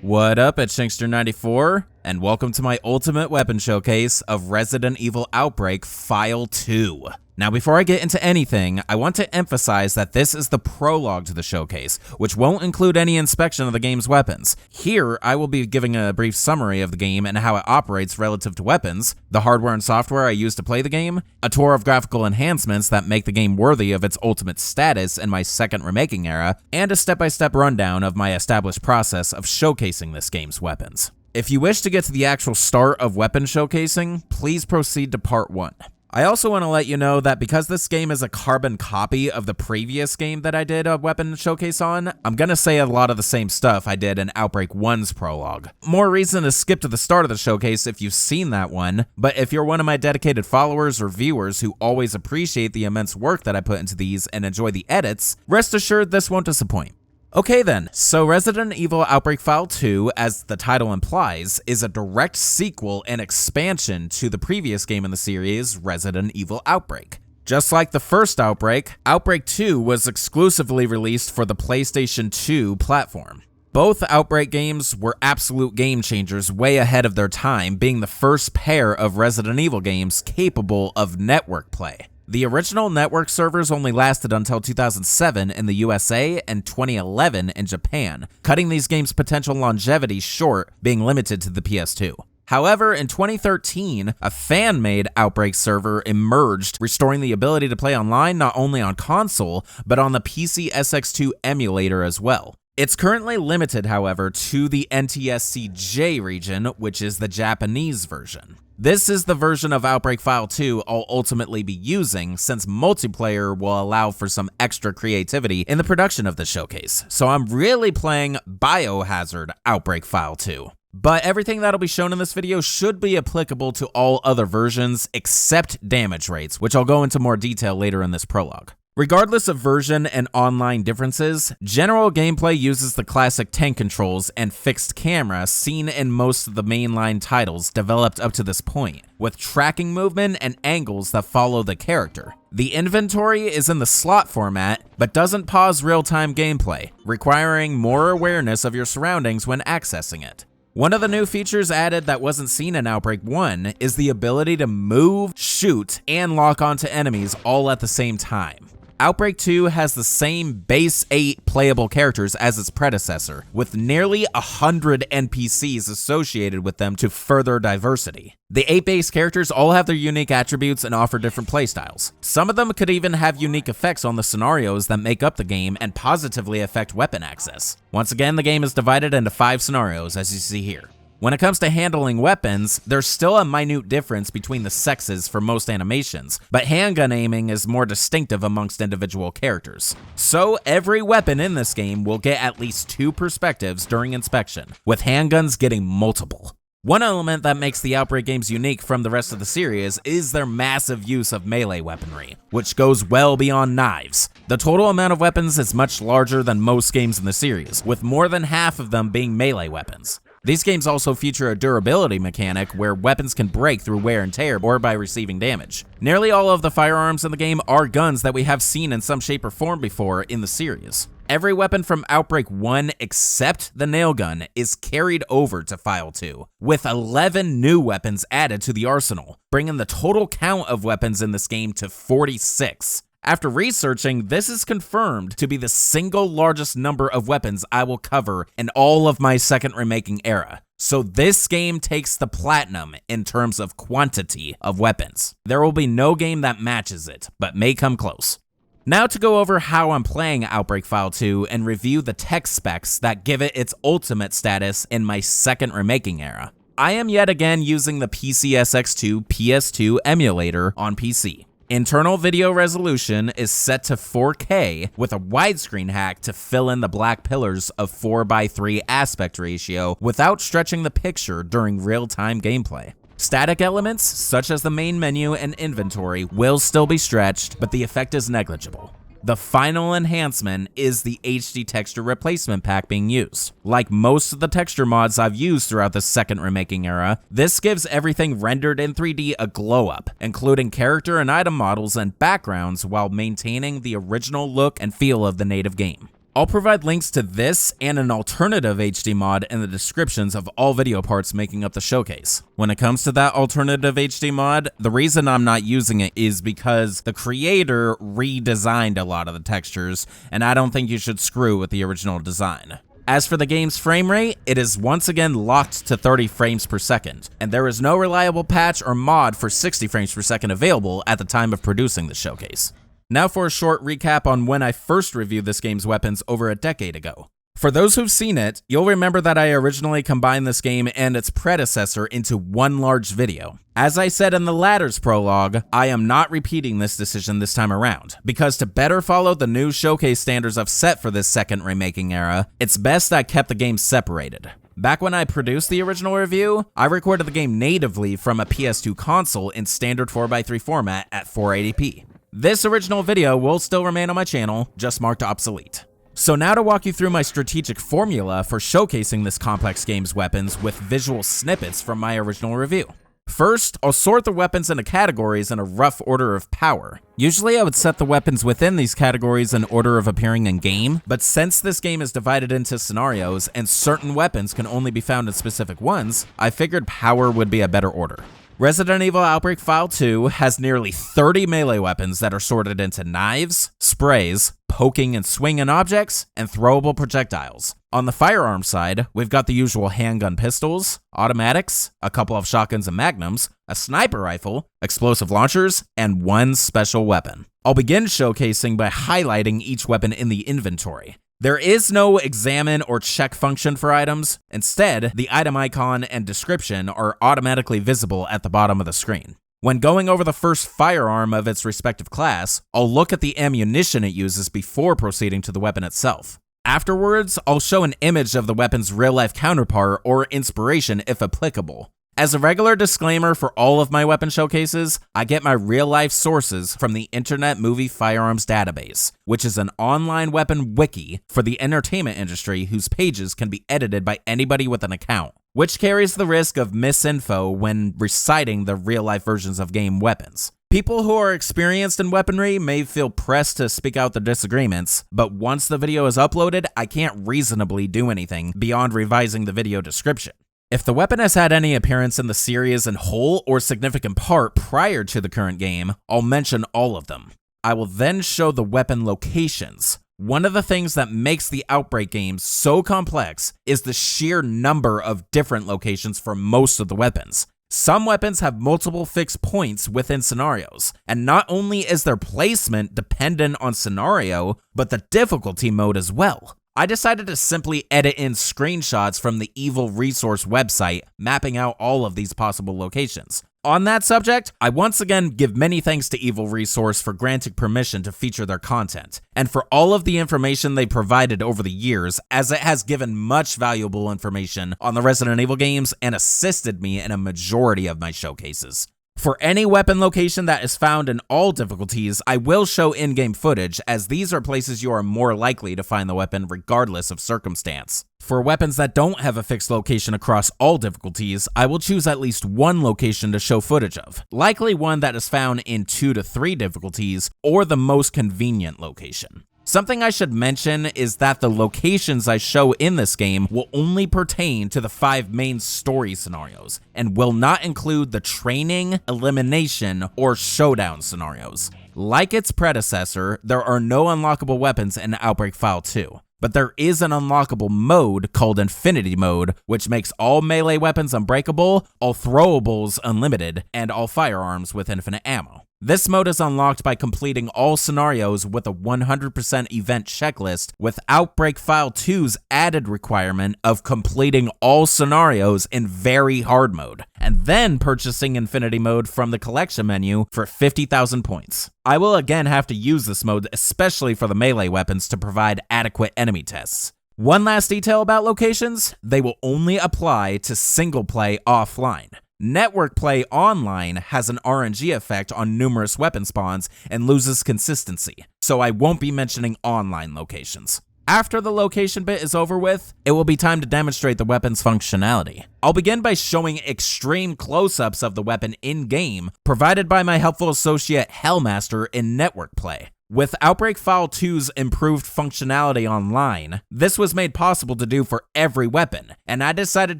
What up, it's Shankster94, and welcome to my ultimate weapon showcase of Resident Evil Outbreak File 2. Now before I get into anything, I want to emphasize that this is the prologue to the showcase, which won't include any inspection of the game's weapons. Here, I will be giving a brief summary of the game and how it operates relative to weapons, the hardware and software I use to play the game, a tour of graphical enhancements that make the game worthy of its ultimate status in my second remaking era, and a step-by-step rundown of my established process of showcasing this game's weapons. If you wish to get to the actual start of weapon showcasing, please proceed to part 1. I also want to let you know that because this game is a carbon copy of the previous game that I did a weapon showcase on, I'm gonna say a lot of the same stuff I did in Outbreak 1's prologue. More reason to skip to the start of the showcase if you've seen that one, but if you're one of my dedicated followers or viewers who always appreciate the immense work that I put into these and enjoy the edits, rest assured this won't disappoint. Okay then, so Resident Evil Outbreak File 2, as the title implies, is a direct sequel and expansion to the previous game in the series, Resident Evil Outbreak. Just like the first Outbreak, Outbreak 2 was exclusively released for the PlayStation 2 platform. Both Outbreak games were absolute game changers way ahead of their time, being the first pair of Resident Evil games capable of network play. The original network servers only lasted until 2007 in the USA and 2011 in Japan, cutting these games' potential longevity short, being limited to the PS2. However, in 2013, a fan-made Outbreak server emerged, restoring the ability to play online not only on console, but on the PC SX2 emulator as well. It's currently limited, however, to the NTSC-J region, which is the Japanese version. This is the version of Outbreak File 2 I'll ultimately be using, since multiplayer will allow for some extra creativity in the production of the showcase, so I'm really playing Biohazard Outbreak File 2. But everything that'll be shown in this video should be applicable to all other versions except damage rates, which I'll go into more detail later in this prologue. Regardless of version and online differences, general gameplay uses the classic tank controls and fixed camera seen in most of the mainline titles developed up to this point, with tracking movement and angles that follow the character. The inventory is in the slot format, but doesn't pause real-time gameplay, requiring more awareness of your surroundings when accessing it. One of the new features added that wasn't seen in Outbreak 1 is the ability to move, shoot, and lock onto enemies all at the same time. Outbreak 2 has the same base 8 playable characters as its predecessor, with nearly 100 NPCs associated with them to further diversity. The 8 base characters all have their unique attributes and offer different playstyles. Some of them could even have unique effects on the scenarios that make up the game and positively affect weapon access. Once again, the game is divided into 5 scenarios, as you see here. When it comes to handling weapons, there's still a minute difference between the sexes for most animations, but handgun aiming is more distinctive amongst individual characters. So every weapon in this game will get at least 2 perspectives during inspection, with handguns getting multiple. One element that makes the Outbreak games unique from the rest of the series is their massive use of melee weaponry, which goes well beyond knives. The total amount of weapons is much larger than most games in the series, with more than half of them being melee weapons. These games also feature a durability mechanic where weapons can break through wear and tear or by receiving damage. Nearly all of the firearms in the game are guns that we have seen in some shape or form before in the series. Every weapon from Outbreak 1 except the nail gun is carried over to File 2, with 11 new weapons added to the arsenal, bringing the total count of weapons in this game to 46. After researching, this is confirmed to be the single largest number of weapons I will cover in all of my second remaking era. So this game takes the platinum in terms of quantity of weapons. There will be no game that matches it, but may come close. Now to go over how I'm playing Outbreak File 2 and review the tech specs that give it its ultimate status in my second remaking era. I am yet again using the PC SX2 PS2 emulator on PC. Internal video resolution is set to 4K with a widescreen hack to fill in the black pillars of 4:3 aspect ratio without stretching the picture during real-time gameplay. Static elements, such as the main menu and inventory, will still be stretched, but the effect is negligible. The final enhancement is the HD texture replacement pack being used. Like most of the texture mods I've used throughout the second remaking era, this gives everything rendered in 3D a glow up, including character and item models and backgrounds while maintaining the original look and feel of the native game. I'll provide links to this and an alternative HD mod in the descriptions of all video parts making up the showcase. When it comes to that alternative HD mod, the reason I'm not using it is because the creator redesigned a lot of the textures, and I don't think you should screw with the original design. As for the game's frame rate, it is once again locked to 30 frames per second, and there is no reliable patch or mod for 60 frames per second available at the time of producing the showcase. Now for a short recap on when I first reviewed this game's weapons over a decade ago. For those who've seen it, you'll remember that I originally combined this game and its predecessor into one large video. As I said in the latter's prologue, I am not repeating this decision this time around, because to better follow the new showcase standards I've set for this second remaking era, it's best I kept the game separated. Back when I produced the original review, I recorded the game natively from a PS2 console in standard 4x3 format at 480p. This original video will still remain on my channel, just marked obsolete. So now to walk you through my strategic formula for showcasing this complex game's weapons with visual snippets from my original review. First, I'll sort the weapons into categories in a rough order of power. Usually I would set the weapons within these categories in order of appearing in game, but since this game is divided into scenarios and certain weapons can only be found in specific ones, I figured power would be a better order. Resident Evil Outbreak File 2 has nearly 30 melee weapons that are sorted into knives, sprays, poking and swinging objects, and throwable projectiles. On the firearm side, we've got the usual handgun pistols, automatics, a couple of shotguns and magnums, a sniper rifle, explosive launchers, and one special weapon. I'll begin showcasing by highlighting each weapon in the inventory. There is no examine or check function for items. Instead, the item icon and description are automatically visible at the bottom of the screen. When going over the first firearm of its respective class, I'll look at the ammunition it uses before proceeding to the weapon itself. Afterwards, I'll show an image of the weapon's real-life counterpart or inspiration if applicable. As a regular disclaimer for all of my weapon showcases, I get my real-life sources from the Internet Movie Firearms Database, which is an online weapon wiki for the entertainment industry whose pages can be edited by anybody with an account, which carries the risk of misinfo when reciting the real-life versions of game weapons. People who are experienced in weaponry may feel pressed to speak out their disagreements, but once the video is uploaded, I can't reasonably do anything beyond revising the video description. If the weapon has had any appearance in the series in whole or significant part prior to the current game, I'll mention all of them. I will then show the weapon locations. One of the things that makes the Outbreak games so complex is the sheer number of different locations for most of the weapons. Some weapons have multiple fixed points within scenarios, and not only is their placement dependent on scenario, but the difficulty mode as well. I decided to simply edit in screenshots from the Evil Resource website, mapping out all of these possible locations. On that subject, I once again give many thanks to Evil Resource for granting permission to feature their content, and for all of the information they provided over the years, as it has given much valuable information on the Resident Evil games and assisted me in a majority of my showcases. For any weapon location that is found in all difficulties, I will show in-game footage, as these are places you are more likely to find the weapon regardless of circumstance. For weapons that don't have a fixed location across all difficulties, I will choose at least one location to show footage of, likely one that is found in 2 to 3 difficulties, or the most convenient location. Something I should mention is that the locations I show in this game will only pertain to the 5 main story scenarios, and will not include the training, elimination, or showdown scenarios. Like its predecessor, there are no unlockable weapons in Outbreak File 2, but there is an unlockable mode called Infinity Mode, which makes all melee weapons unbreakable, all throwables unlimited, and all firearms with infinite ammo. This mode is unlocked by completing all scenarios with a 100% event checklist, with Outbreak File 2's added requirement of completing all scenarios in very hard mode, and then purchasing Infinity Mode from the collection menu for 50,000 points. I will again have to use this mode, especially for the melee weapons, to provide adequate enemy tests. One last detail about locations: they will only apply to single play offline. Network play online has an RNG effect on numerous weapon spawns and loses consistency, so I won't be mentioning online locations. After the location bit is over with, it will be time to demonstrate the weapon's functionality. I'll begin by showing extreme close-ups of the weapon in-game, provided by my helpful associate Hellmaster in Network play. With Outbreak File 2's improved functionality online, this was made possible to do for every weapon, and I decided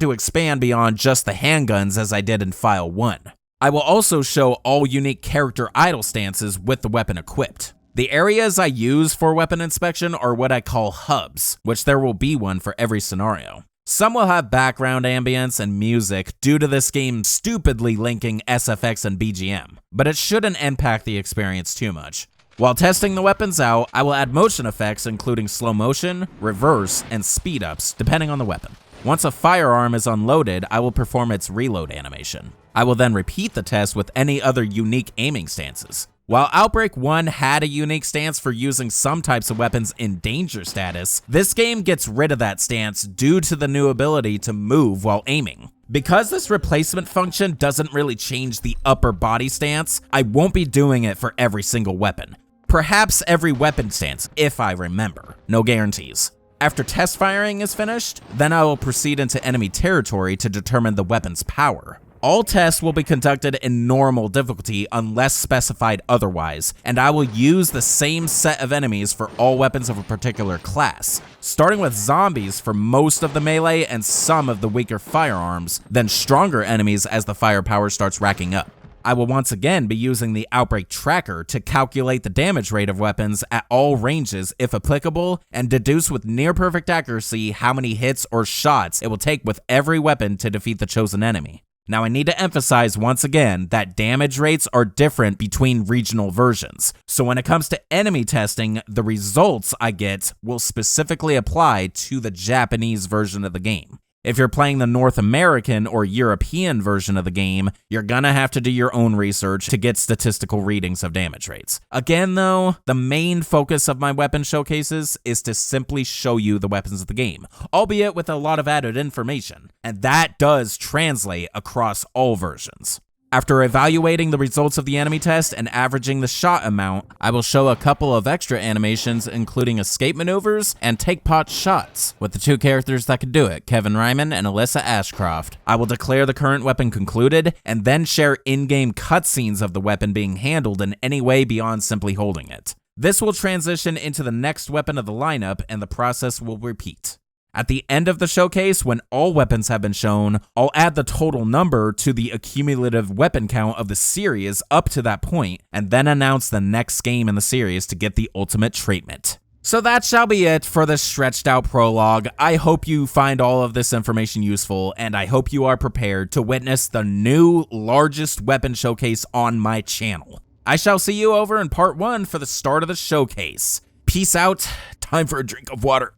to expand beyond just the handguns as I did in File 1. I will also show all unique character idle stances with the weapon equipped. The areas I use for weapon inspection are what I call hubs, which there will be one for every scenario. Some will have background ambience and music due to this game stupidly linking SFX and BGM, but it shouldn't impact the experience too much. While testing the weapons out, I will add motion effects including slow motion, reverse, and speed ups depending on the weapon. Once a firearm is unloaded, I will perform its reload animation. I will then repeat the test with any other unique aiming stances. While Outbreak 1 had a unique stance for using some types of weapons in danger status, this game gets rid of that stance due to the new ability to move while aiming. Because this replacement function doesn't really change the upper body stance, I won't be doing it for every single weapon. Perhaps every weapon stance, if I remember. No guarantees. After test firing is finished, then I will proceed into enemy territory to determine the weapon's power. All tests will be conducted in normal difficulty unless specified otherwise, and I will use the same set of enemies for all weapons of a particular class, starting with zombies for most of the melee and some of the weaker firearms, then stronger enemies as the firepower starts racking up. I will once again be using the Outbreak Tracker to calculate the damage rate of weapons at all ranges if applicable, and deduce with near perfect accuracy how many hits or shots it will take with every weapon to defeat the chosen enemy. Now I need to emphasize once again that damage rates are different between regional versions, so when it comes to enemy testing, the results I get will specifically apply to the Japanese version of the game. If you're playing the North American or European version of the game, you're gonna have to do your own research to get statistical readings of damage rates. Again though, the main focus of my weapon showcases is to simply show you the weapons of the game, albeit with a lot of added information, and that does translate across all versions. After evaluating the results of the enemy test and averaging the shot amount, I will show a couple of extra animations including escape maneuvers and take pot shots with the two characters that could do it, Kevin Ryman and Alyssa Ashcroft. I will declare the current weapon concluded and then share in-game cutscenes of the weapon being handled in any way beyond simply holding it. This will transition into the next weapon of the lineup and the process will repeat. At the end of the showcase, when all weapons have been shown, I'll add the total number to the accumulative weapon count of the series up to that point, and then announce the next game in the series to get the ultimate treatment. So that shall be it for this stretched out prologue. I hope you find all of this information useful, and I hope you are prepared to witness the new largest weapon showcase on my channel. I shall see you over in part 1 for the start of the showcase. Peace out, time for a drink of water.